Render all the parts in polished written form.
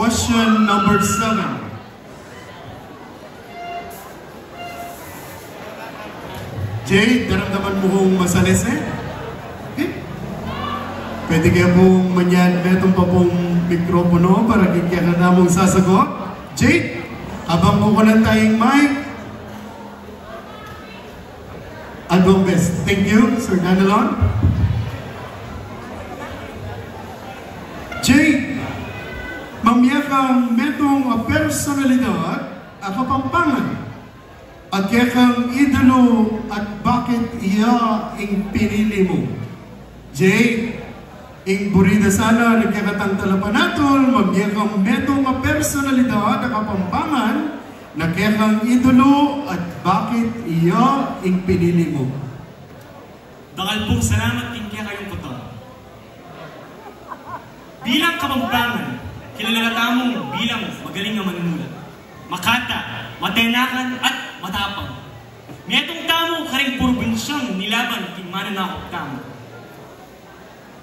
Question number 7. Jay, daramdaman mo kong masalese? Okay. Pwede kaya pong manyan metong pa pong mikropono para kikya na mong sasagot? Jay, habang mo ko lang tayong mic. Album best. Thank you, Sir Danilon. Jay, mamaya kang metong personalidad at kapampangan. At kaya kang idolo at bakit iya ang pinili mo? Jay, ang burida sana nagkakatang talapanatol, mamaya kang metong personalidad at kapampangan na kaya kang idolo at bakit iya ang pinili mo? Dakal pong salamat din kaya kayong puto. Bilang kapampangan, kilala tamong bilang magaling na manunulat. Makata, matenakan at matapang. Metong tamo karing probinsyang nilaban king mananakop tamo.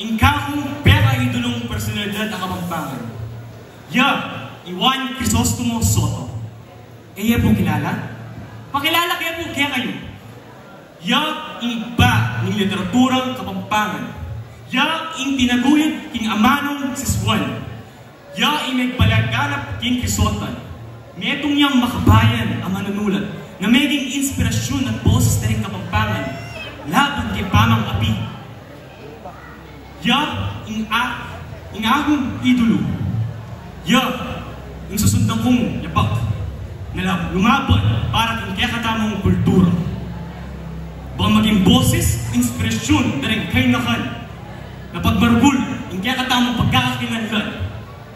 Ingkakong pera idulong personalidad at kapampangan. Ya, Iwan Crisostomo Soto. Iya po kilala? Pakilala kaya po kaya kayo. Ya, iba ng literaturang kapampangan. Ya, ing tinaguyod king amanong siswan. Ya, ing nagpalaganap king Crisotan. Metong niyang makabayan ang manunulat na maging inspirasyon at boses na rin kapampangan laban kay pamang api. Ya, ing agong idolo. Ya, ing susundan kong yapak na lumaban para kung kaya katamang kultura. Baka maging boses, inspirasyon na rin kayo nakan na pagmargul ing kaya katamang pagkakakilanlan.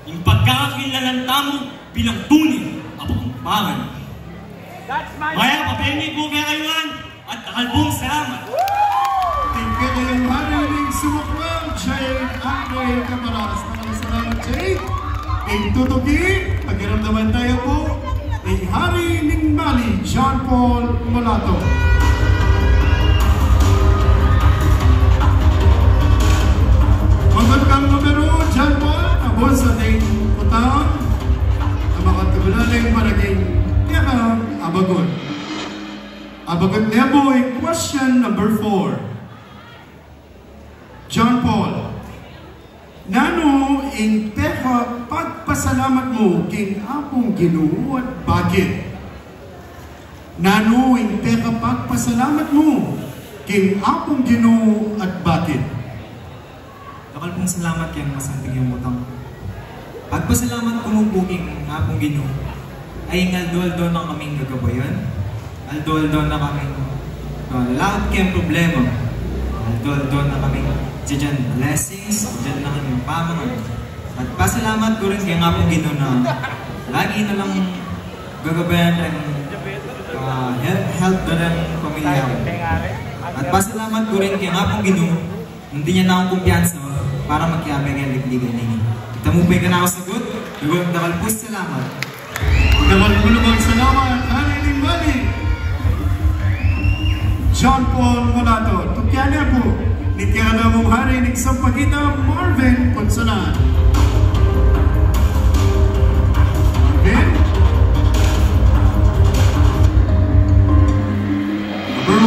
Ing pagkakakilanlan tamo bilang tunay kapampangan. Maya, papengi po kaya kayuan at nakalbong salamat. Thank you kayong hariling sumukwang Jay Andre Camaras. Salamat Jay. Ang tutugi, pagkiramdaman tayo po, ang hari ng Mali, John Paul Mulato. Magandang numero, John Paul, abon sa ating putang. Makatagulaling maraging tiyaka abagot. Abagot niya po ay question number 4. John Paul, nano ang teka pagpasalamat mo king apong Ginoo at bakit? Nano ang teka pagpasalamat mo king apong Ginoo at bakit? Dakal pong salamat kayang masanting yung utang. Pagpasalamat ko mo po king apong Ginoo ay ngaldol-dol na kaming gagabayan. Aldol-dol na kaming lahat kayang problema. Aldol-dol na kaming dyan blessings, dyan na kaming pamangan. At pasalamat ko rin kayang apong Ginoo na lagi na lang gagabayan rin help na rin pamilya ko. At pasalamat ko rin kayang apong Ginoo hindi niya na akong kumpiyansa para magkiyabay kaya ligligan ninyo. Tamupay ka na ako sagot. Dakal po salamat. Dakal po naman salamat. Hari ng Mali. John Paul Mulato. Tukyan niya po. Nitya na mong hari ng Sampagita Marvin Consonan. Marvin. Number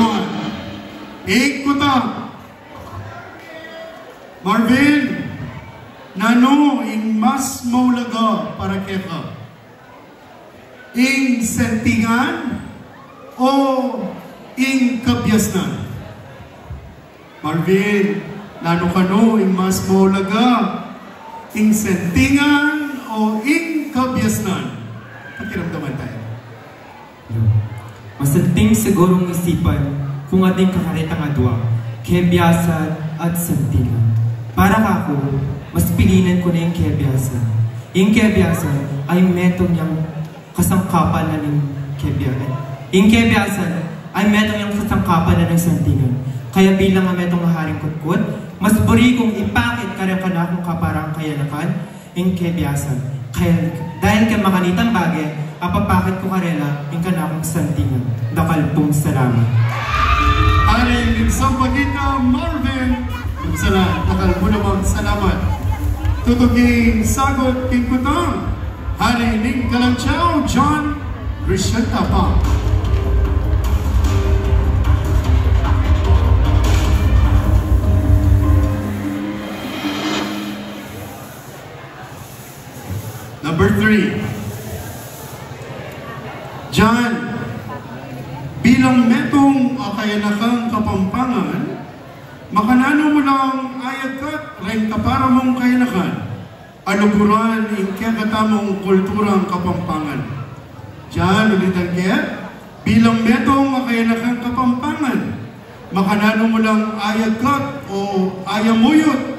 1. Ikuta. Marvin. Nano ing mas maulaga para keka? Ing sentingan o ing kabyasnan? Marvin, nano kano ing mas maulaga? Ing sentingan o ing kabyasnan? Pakiramdaman tayo. Masanting sigurong isipan kung ating kakaritang adwa, kebiyasan at sentingan. Para kako, mas pilinan ko na yung kebiyasan. Yung kebiyasan ay metong niyang kasangkapan na ng kebiyasan. Yung kebiyasan ay metong niyang kasangkapan na ng santingan. Kaya bilang ang metong haring kutkut, mas buri kong ipakit karang kanakong kaparang kayanakan yung kebiyasan. Kaya dahil ka makanitang bagay, apapakit ko karela yung kanakong santingan. Dakal pong salamat. Haring Sampagita Marvin Consonan. Dakal po naman salamat. Tutuging sagot king kutang. Hari ning Kalanchaw, John Christian Tapang. Number 3, John, bilang metong kayanakang Kapampangan, makanano mo lang ayagkat rin kapara mong kayanakan, aluguran in kakatamong kulturang Kapampangan. John, ulit ang kaya, bilang metong kayanakang Kapampangan, makanano mo lang ayagkat o ayamuyot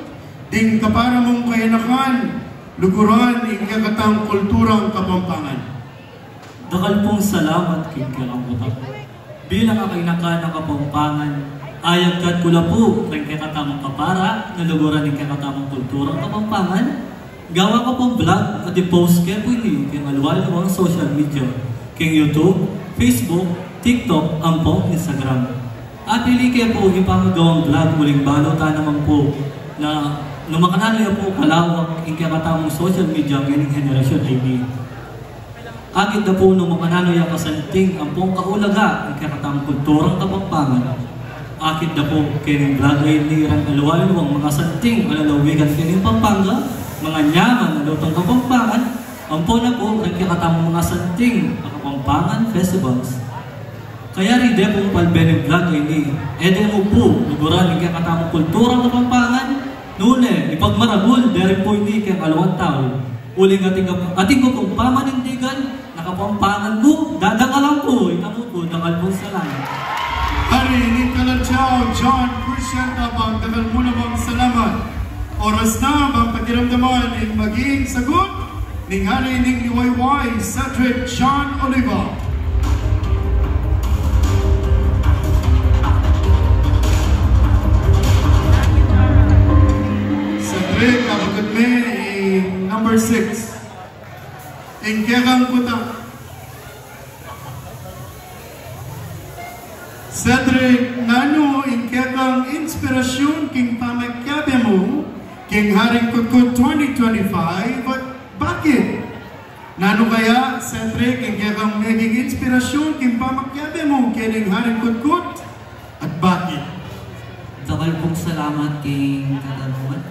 ding kapara mong kayanakan, luguran in kakatang kulturang Kapampangan. Dakal pong salamat kay Karambutak. Bilang kainakan ng Kapampangan, ayagkat ko lang po ng kakatamang kapara na luguran ng kakatamang kulturang Kapampangan. Gawa ko pong vlog at i-post kaya po niyo kay maluwal-luwang social media, kay YouTube, Facebook, TikTok, ang po Instagram. At pili kaya po ipamagawang vlog muling balota naman po na lumakanali po kalawak yung kakatamang social media ng generasyon ID. Agit na po lumakanalo yung kasanting ang pong kaulaga yung kakatamang kulturang Kapampangan. Agit na po kining vlog ay nirang aluwal-luwang mga santing alalawigan kining Pampanga, mga nyaman na lutong Kapampangan, ang po na po ang kakatamang mga santing Kapampangan Festivals. Kaya rin de pong palbeneng vlog ay ni ede mo po luguran yung kakatamang kulturang Kapampangan. Nune, ipagmaragul, dahil po hindi kang alawang tao. Uling ating ko pong pamanindigan, nakapampangan ko, dadangalan po, itamo po, dangal po salamat. Hari ning Kalanchaw, John Christian Tapang, dangal mo namang salamat. Oras na bang pakiramdaman ng maging sagot ning hari ning liwayway, Cedric John Oliva. Cedric, kapagat me in number 6. In Kekang Puta. Cedric, nano in Kekang inspirasyon king pamakyabe mo king Haring Kutkut 2025, but bakit? Nano kaya, Cedric, in Kekang maging inspirasyon king pamakyabe mo king Haring Kutkut, at bakit? Takal pong salamat king katanungan.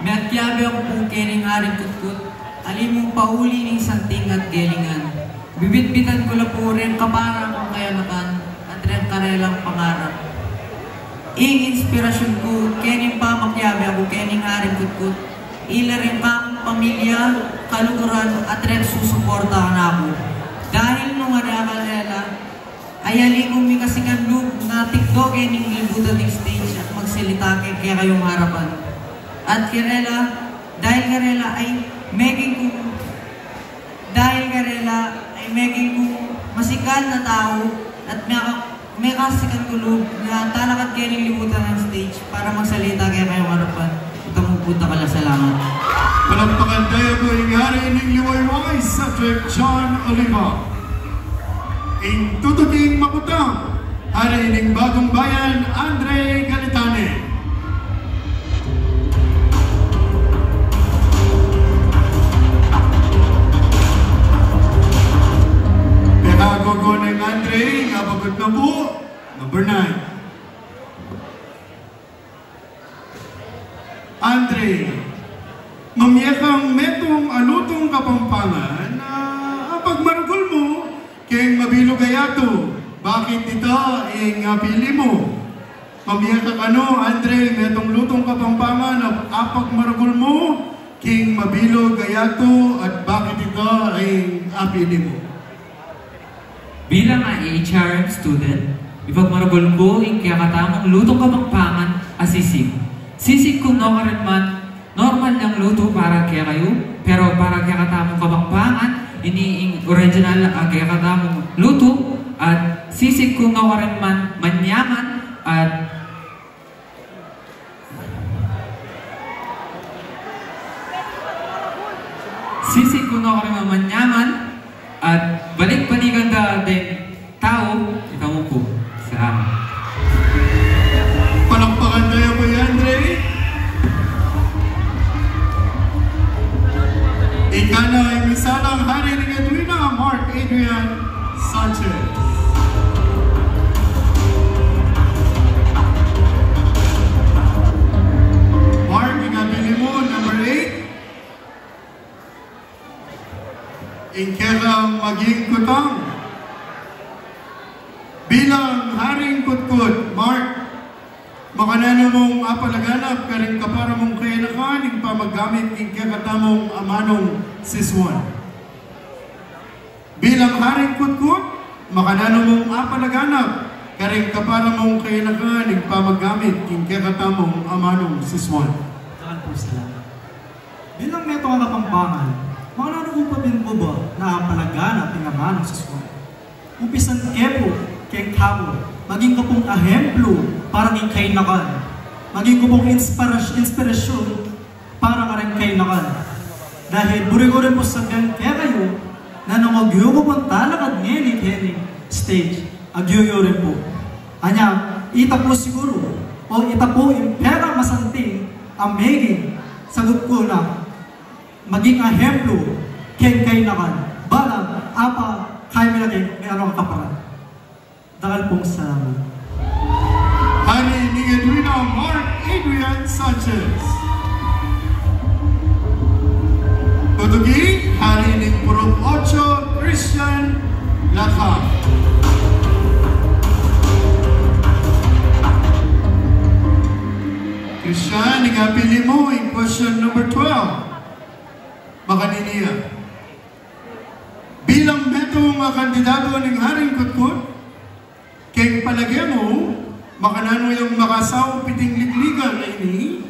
May atyabe ako po kining Haring Kutkut, alin mong pauli ng santing at gelingan. Bibitbitan ko lang po rin kaparang kong kayanakan at rin karelang pangarap. Inspirasyon ko, kining pamakyabe ako kining Haring Kutkut, ila rin kakong pamilya, kaluguran at rin susuportahan ako. Dahil nung adakalala, ay aling umikasikan loob na tiktok kining libutan ng stage at magsalita kaya kayong harapan. At karela, dahil karela ay maging kong masikal na tao at may kasikan kulog na talakat kayo ng libutan ng stage para magsalita kaya kayong harapan. Utamupunta ka lang, salamat. Palampakan tayo ko ingari ng liwayway, Cedric John Oliva. In tututing makutang, hari ng Bagong Bayan, Andre Galitane. Pekagogo ng Andre, napagod na po, number 9. Andre, mamiyakang metong alutong Kapampangan na pagmaragol mo keng mabilugayato. Bakit ito ang pili mo? Mamiyakang Andre, metong lutong Kapampangan na pagmaragol mo keng mabilugayato at bakit ito ang pili mo? Bilang HR student, ipagmaragol ko ang kakatamang lutong Kapampangan asisig. Sisig kung nokaran man, normal lang luto para kaya kayo, pero para kaya katamang Kapampangan, iniing original kaya katamang luto, at sisig kung nokaran man, manyaman, at sisig kung nokaran man, manyaman, at balik-balikan ka din tao, ikaw mo po sa amin. Palakpakan tayo po yan, Andre. maging kutang. Bilang Haring Kutkut, Mark, makanano mong apalaganap ka rin kapara mong kainakan ng pamagamit ng kakatamong amanong siswan. Bilang Haring Kutkut, makanano mong apalaganap ka rin kapara mong kainakan ng pamagamit ng kakatamong amanong siswan. Dakan po salamat. Bilang metong kapampangan, makanano mong pabin mo ba na apalaganap ng amanong siswan? Umpisan kepo, keng kamo, maging ko pong ahemplo para kay kainakan. Maging ko pong inspirasyon para ka rin kainakan. Dahil buri-buri po sa kaya kayo na nangagyo ko pong talakad ngayon stage, agyo rin po. Anya, ita po siguro, o ita po yung pera masanting ang maging sagot ko na maging ahemplo keng kainakan. Balang, apa, kaya may natin, may anong kaparan. Dakal pong salamat. Hari ni Edwina Mark Adrian Sanchez. Tutugi, hari ni Purok 8 Christian Laka. Christian, ikapili mo in question number 12. Makaniniya. Bilang metong kandidato ng Haring Kutkut, keng palagay mo, makanano yung makasaw piting ligligan na ini,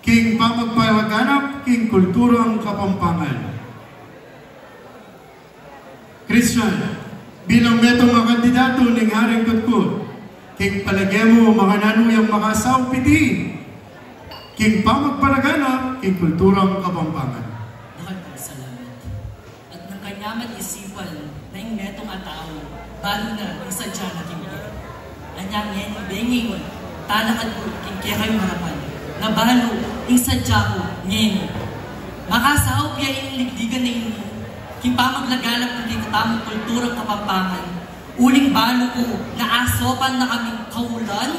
keng pamagpawaganap, keng kulturang kapampangan. Christian, bilang metong kandidato ng Haring Kutkut, keng palagay mo, makanano yung makasaw piting, keng pamagpalaganap, keng kulturang kapampangan. Salamat. At ng kanyaman isipan na yung netong atao, balo na yung sadya na kimigay. Anyang yan yung benging, talakad ko, kaya kayo harapan. Na balo, yung sadya ko, ngayon. Makasaw kaya yung ligdigan na yun, kimpamaglagalap ng kikatamang kulturang kapampangan. Uling balo ko, naasopan na kaming kaulan,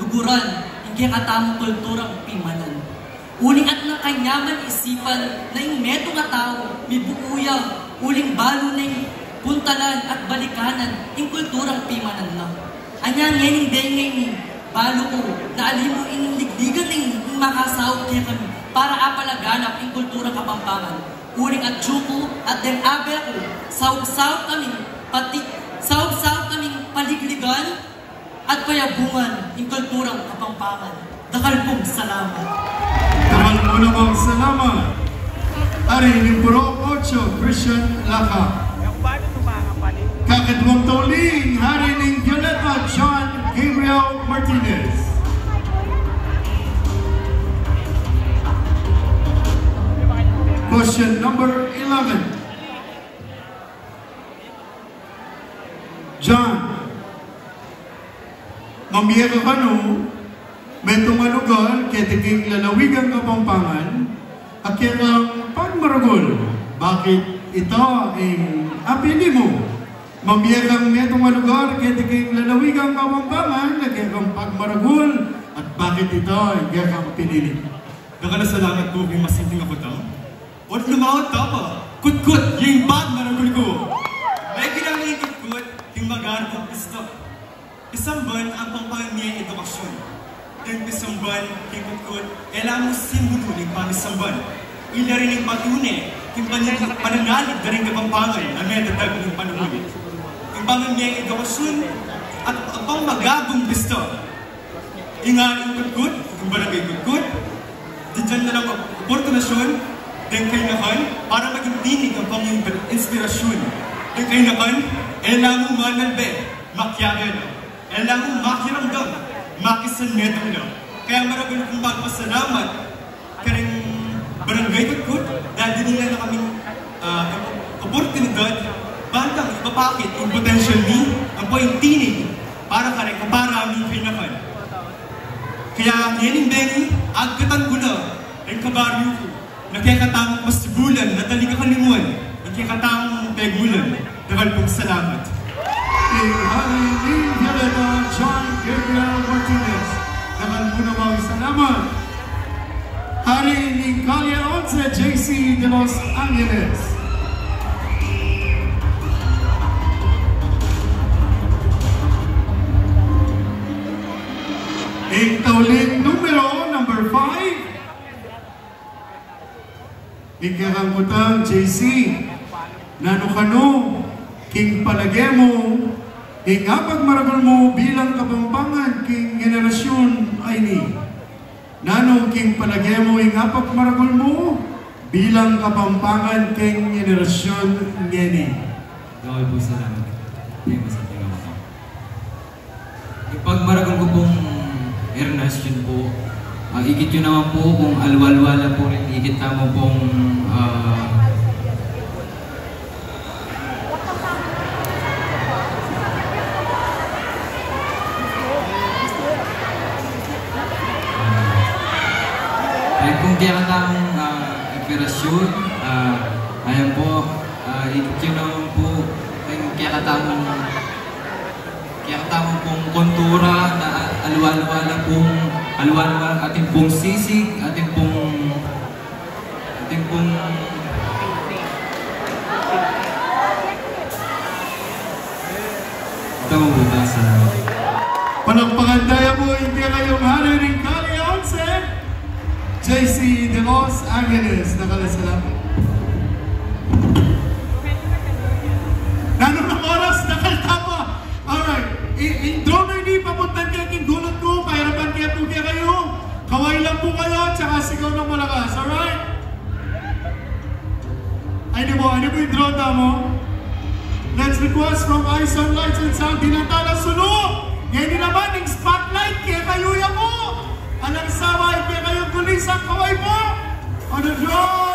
luguran, yung kikatamang kulturang pimanan. Uling at ng kanyaman isipan na yung metong atao, may bukuya, uling balo na yung puntalan at balikanan, yung kulturang pimanan lang. Anyang yan yung dengay ni balo ko, na alimo yung ligdigan ng makasaw kaya kami, para apalaganap yung kulturang kapampangan. Uling at tsuko at den abe ko, saw-saw kaming paligligan at payabungan yung kulturang kapampangan. Dakal pong salamat. Dakal po namang salamat. Hari ni Purok 8 Christian Laka. Kakatwang tauling, hari ni Violeta John Gabriel Martinez. Question number 11. John, mamiyaka ka no, may tumalugan kaya tiging lalawigan kapampangan at kaya ng pagmaragol. Bakit ito ang apili mo? Mamiyakang metong lugar kaya tiging lalawigang kapampangan, nagkakang pagmaragol, at bakit ito ay gagawang pinili? Nakalasalamat po kung masinting ako daw. At lumawat ka pa, kutkut, yung pagmaragol ko. May ginamit yung kutkut, yung mag-aaral ng gusto. Isang buwan ang pampangan niya edukasyon. Dan isang buwan, yung kutkut, alam mo simbolo ng pang-isang buwan. Ila rin yung patunay, yung pananalig na rin kapampangan na may dadag ng panulit. Yung pamamiyang edukasyon at ang magagong gusto. Yung kutkut, yung barangay kutkut, diyan na lang oportunasyon, dan kainakan, para maging tinig ang pang-inspirasyon. Dan kainakan, elang mo manalbe, makyagan, elang mo makiramdam, makisan medong lang. Kaya maraming kong magpasalamat, karing barangay kutkut, dahil din nila na kaming oportunidad, bantang ipapakit yung potential ni, ang po yung tinig, para ka rin kaparami kainakan. Kaya ngayon Benny, agkatan ko na, ang kabaryo ko, nakikatamang pasibulan, natali ka kalimuan, nakikatamang pegulan, dagal pong salamat. Hari ni Violeta John Gabriel Martinez, dagal po namang salamat. Hari ni Calle 11 JC de Los Angeles. Ing tauling numero number 5. Ikakangkutang JC. Nano-kano, king palagay mo, ing apag maragol mo bilang kapampangan king generasyon ay ni. Nano king palagay mo, ing apag maragol mo bilang kapampangan king generasyon ni. Dahil po salamat. Hindi masasabing ako. Ipagmaragol ko pong Ernest yun po. Ikit yun naman po kung alwalwala po rin. Ikit naman pong kung kaya katang operasyon, ayan po, ikit yun naman po kung kaya katamang pong kontura na alwalwala ating pong sisig, ating pong ito buta sa Palakpakan tayo po, hindi kayong hari rin Kali Onsen, JC de Los Angeles, nakalasalapit. Nanong ng oras, nakaltama. Alright, intro na hindi papuntan kayo king gulot ko, kahirapan kaya po kayo. Kaway lang po kayo, tsaka sigaw ng malakas, alright? Ano po yung drone mo? Let's request from Eyes on Lights and Sound, Dinatala Sulu. Ngayon naman, yung spotlight, kaya kayo yan mo. Anong sabay, kaya kayo kulisang kaway po. On the drone.